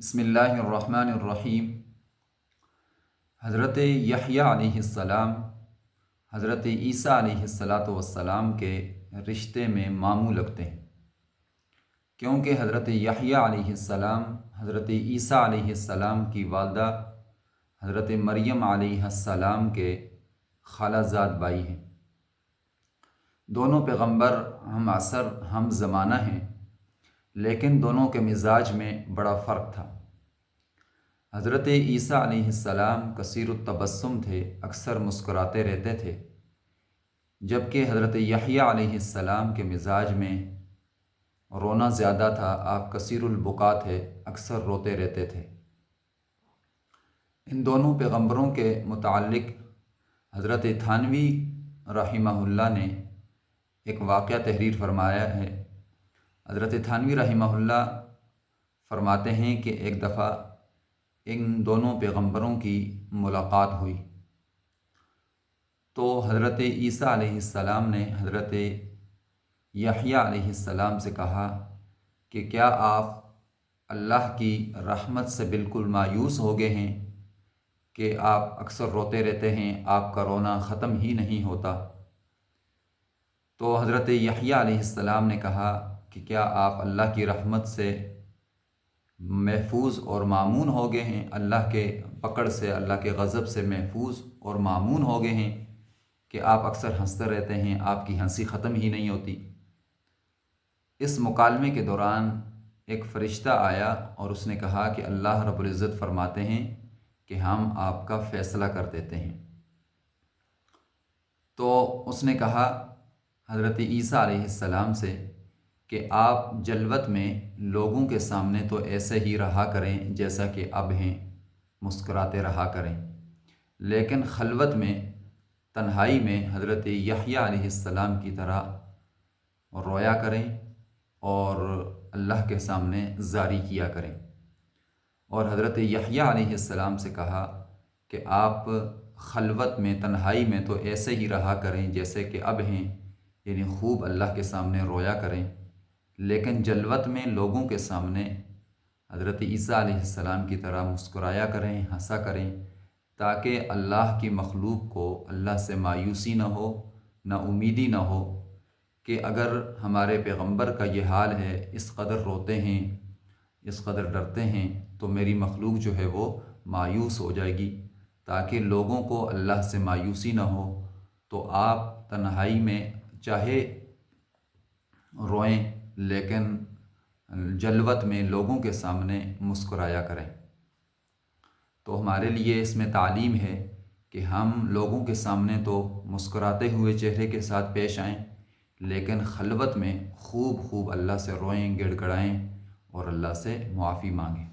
بسم اللہ الرحمن الرحیم۔ حضرت یحییٰ علیہ السلام حضرت عیسیٰ علیہ السلام کے رشتے میں ماموں لگتے ہیں، کیونکہ حضرت یحییٰ علیہ السلام حضرت عیسیٰ علیہ السلام کی والدہ حضرت مریم علیہ السلام کے خالہ زاد بھائی ہیں۔ دونوں پیغمبر ہم عصر ہم زمانہ ہیں، لیکن دونوں کے مزاج میں بڑا فرق تھا۔ حضرت عیسیٰ علیہ السلام کثیر التبسم تھے، اکثر مسکراتے رہتے تھے، جبکہ حضرت یحییٰ علیہ السلام کے مزاج میں رونا زیادہ تھا، آپ کثیر البکا تھے، اکثر روتے رہتے تھے۔ ان دونوں پیغمبروں کے متعلق حضرت تھانوی رحمہ اللہ نے ایک واقعہ تحریر فرمایا ہے۔ حضرت تھانوی رحمہ اللہ فرماتے ہیں کہ ایک دفعہ ان دونوں پیغمبروں کی ملاقات ہوئی تو حضرت عیسیٰ علیہ السلام نے حضرت یحییٰ علیہ السلام سے کہا کہ کیا آپ اللہ کی رحمت سے بالکل مایوس ہو گئے ہیں کہ آپ اکثر روتے رہتے ہیں، آپ کا رونا ختم ہی نہیں ہوتا؟ تو حضرت یحییٰ علیہ السلام نے کہا کہ کیا آپ اللہ کی رحمت سے محفوظ اور مامون ہو گئے ہیں، اللہ کے پکڑ سے، اللہ کے غضب سے محفوظ اور مامون ہو گئے ہیں کہ آپ اکثر ہنستے رہتے ہیں، آپ کی ہنسی ختم ہی نہیں ہوتی؟ اس مکالمے کے دوران ایک فرشتہ آیا اور اس نے کہا کہ اللہ رب العزت فرماتے ہیں کہ ہم آپ کا فیصلہ کر دیتے ہیں۔ تو اس نے کہا حضرت عیسیٰ علیہ السلام سے کہ آپ جلوت میں لوگوں کے سامنے تو ایسے ہی رہا کریں جیسا کہ اب ہیں، مسکراتے رہا کریں، لیکن خلوت میں، تنہائی میں حضرت یحییٰ علیہ السلام کی طرح رویا کریں اور اللہ کے سامنے زاری کیا کریں۔ اور حضرت یحییٰ علیہ السلام سے کہا کہ آپ خلوت میں، تنہائی میں تو ایسے ہی رہا کریں جیسے کہ اب ہیں، یعنی خوب اللہ کے سامنے رویا کریں، لیکن جلوت میں لوگوں کے سامنے حضرت عیسیٰ علیہ السلام کی طرح مسکرایا کریں، ہنسا کریں، تاکہ اللہ کی مخلوق کو اللہ سے مایوسی نہ ہو، نہ امیدی نہ ہو کہ اگر ہمارے پیغمبر کا یہ حال ہے، اس قدر روتے ہیں، اس قدر ڈرتے ہیں، تو میری مخلوق جو ہے وہ مایوس ہو جائے گی۔ تاکہ لوگوں کو اللہ سے مایوسی نہ ہو تو آپ تنہائی میں چاہے روئیں، لیکن جلوت میں لوگوں کے سامنے مسکرایا کریں۔ تو ہمارے لیے اس میں تعلیم ہے کہ ہم لوگوں کے سامنے تو مسکراتے ہوئے چہرے کے ساتھ پیش آئیں، لیکن خلوت میں خوب اللہ سے روئیں، گڑ گڑائیں اور اللہ سے معافی مانگیں۔